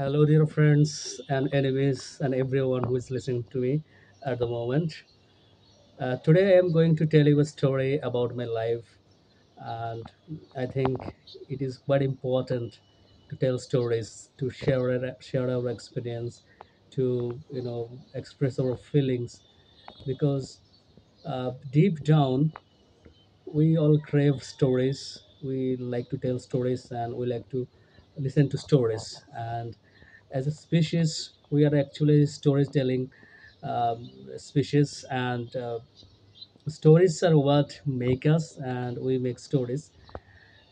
Hello, dear friends and enemies, and everyone who is listening to me at the moment. Today, I am going to tell you a story about my life, and I think it is quite important to tell stories, to share our experience, to express our feelings, because deep down we all crave stories. We like to tell stories, and we like to listen to stories. And as a species, we are actually storytelling species, and stories are what make us, and we make stories.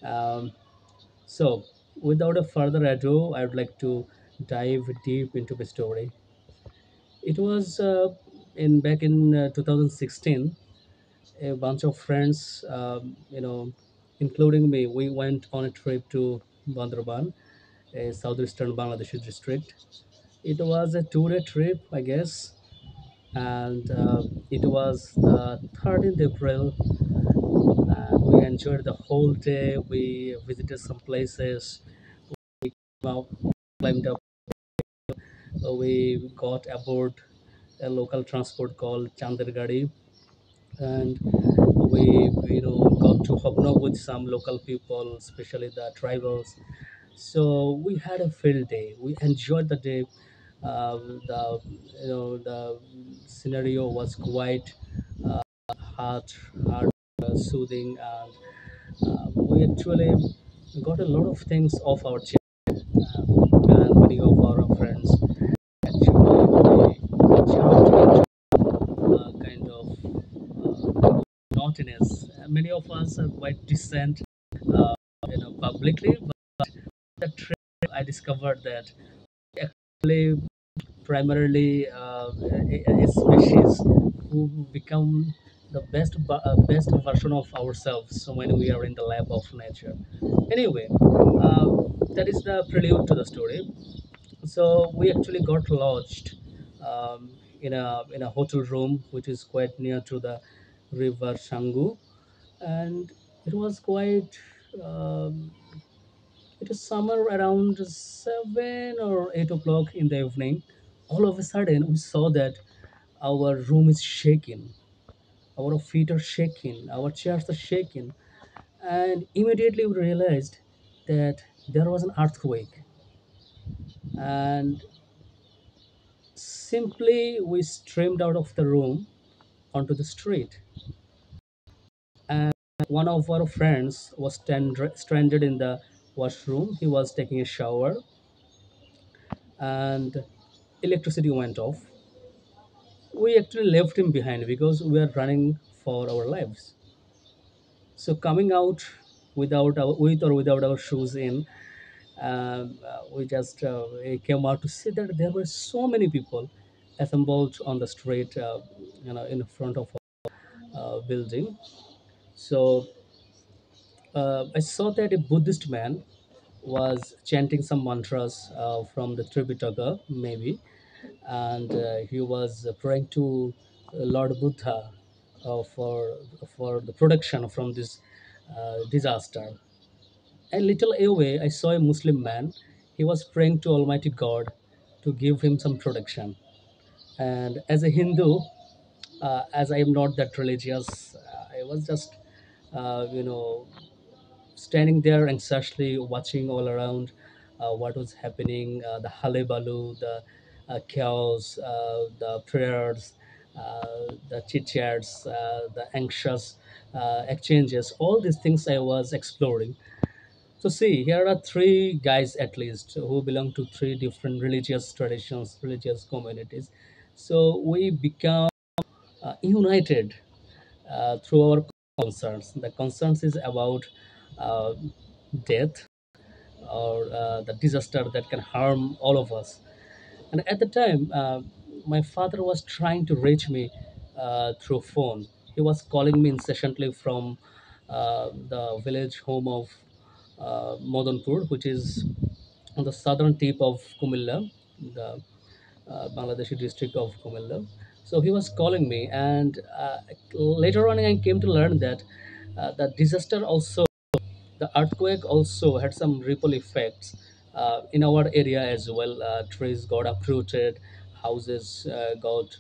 Um, so, without a further ado, I would like to dive deep into the story. It was in back in 2016. A bunch of friends, including me, we went on a trip to Bandarban, a southeastern Bangladeshi district. It was a 2 day trip, I guess, and it was the 13th April. We enjoyed the whole day. We visited some places. Now, climbed up. We got aboard a local transport called Chandergadi, and we got to hobnob with some local people, especially the tribals. So we had a field day. We enjoyed the day. The the scenario was quite hard, hard, soothing, and we actually got a lot of things off our chest. And many of our friends actually jumped into kind of naughtiness. Many of us are quite decent, publicly, but the trip I discovered that actually primarily a species who become the best version of ourselves when we are in the lab of nature. Anyway, that is the prelude to the story. So we actually got lodged in a hotel room which is quite near to the river Shangu, and it was quite. Um, it was somewhere around 7 or 8 o'clock in the evening. All of a sudden, we saw that our room is shaking, our feet are shaking, our chairs are shaking, and immediately we realized that there was an earthquake. And simply, we streamed out of the room onto the street. And one of our friends was stranded in the washroom. He was taking a shower, and electricity went off. We actually left him behind because we are running for our lives. So coming out with or without our shoes in, we just came out to see that there were so many people assembled on the street, in front of a building. So I saw that a Buddhist man was chanting some mantras from the Tripitaka, maybe, and he was praying to Lord Buddha for the protection from this disaster. A little away, I saw a Muslim man. He was praying to Almighty God to give him some protection. And as a Hindu, as I am not that religious, I was just, you know, standing there anxiously watching all around what was happening, the hullabaloo, the chaos, the prayers, the chit chats, the anxious exchanges, all these things I was exploring. So, see, here are three guys at least who belong to three different religious traditions, religious communities. So, we become united through our concerns. The concerns is about uh, death or the disaster that can harm all of us. And at the time, my father was trying to reach me through phone. He was calling me incessantly from the village home of Madanpur, which is on the southern tip of Kumilla, the Bangladeshi district of Kumilla. So he was calling me, and later on, I came to learn that the disaster also, the earthquake also had some ripple effects in our area as well. Trees got uprooted, houses got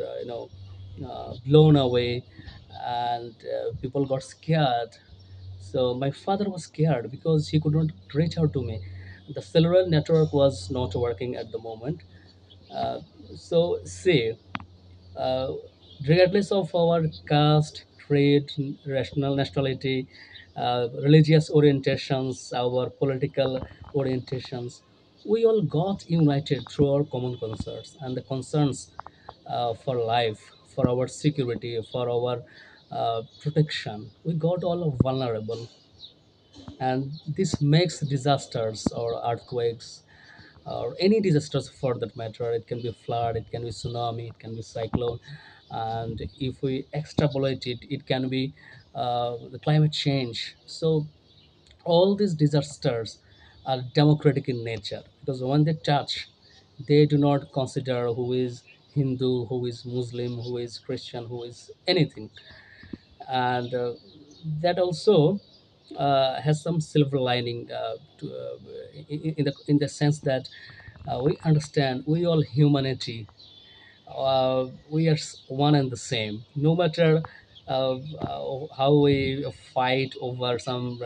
blown away, and people got scared. So my father was scared because he could not reach out to me. The cellular network was not working at the moment. Uh, so say, uh, regardless of our caste, trade, rational nationality, religious orientations, our political orientations, we all got united through our common concerns and the concerns for life, for our security, for our protection. We got all vulnerable, and this makes disasters or earthquakes or any disasters for that matter. It can be flood, it can be tsunami, it can be cyclone, and if we extrapolate it, it can be the climate change. So all these disasters are democratic in nature because when they touch, they do not consider who is Hindu, who is Muslim, who is Christian, who is anything. And that also has some silver lining in the sense that we understand we all humanity, we are one and the same, no matter how we fight over some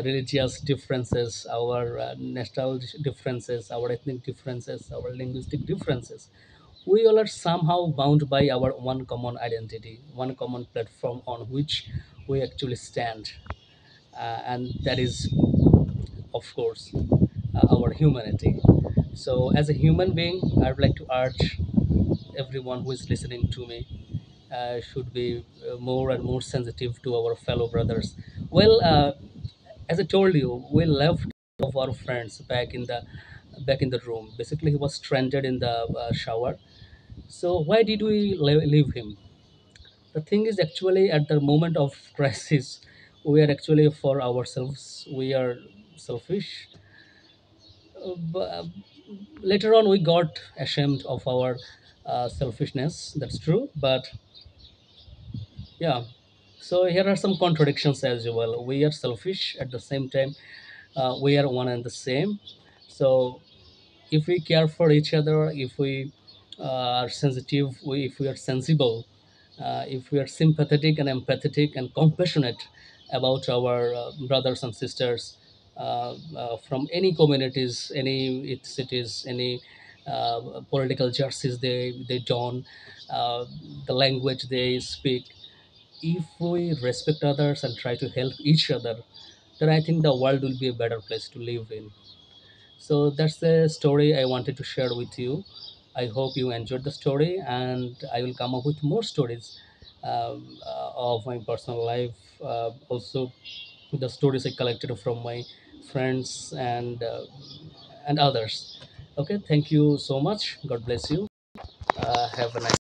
religious differences, our national differences, our ethnic differences, our linguistic differences. We all are somehow bound by our one common identity, one common platform on which we actually stand, and that is, of course, our humanity. So, as a human being, I would like to urge everyone who is listening to me should be more and more sensitive to our fellow brothers. Well, as I told you, we left of our friends back in the room. Basically, he was stranded in the shower. So why did we leave him? The thing is, actually, at the moment of crisis, we are actually for ourselves. We are selfish. But later on, we got ashamed of our selfishness. That's true. But yeah, so here are some contradictions as well. We are selfish at the same time. We are one and the same. So if we care for each other, if we are sensitive, if we are sensible, if we are sympathetic and empathetic and compassionate about our brothers and sisters from any communities, any cities, any political jerseys they don, uh, the language they speak. If we respect others and try to help each other, then I think the world will be a better place to live in. So that's the story I wanted to share with you. I hope you enjoyed the story, and I will come up with more stories of my personal life. Also, the stories I collected from my friends and others. Okay, thank you so much. God bless you. Have a nice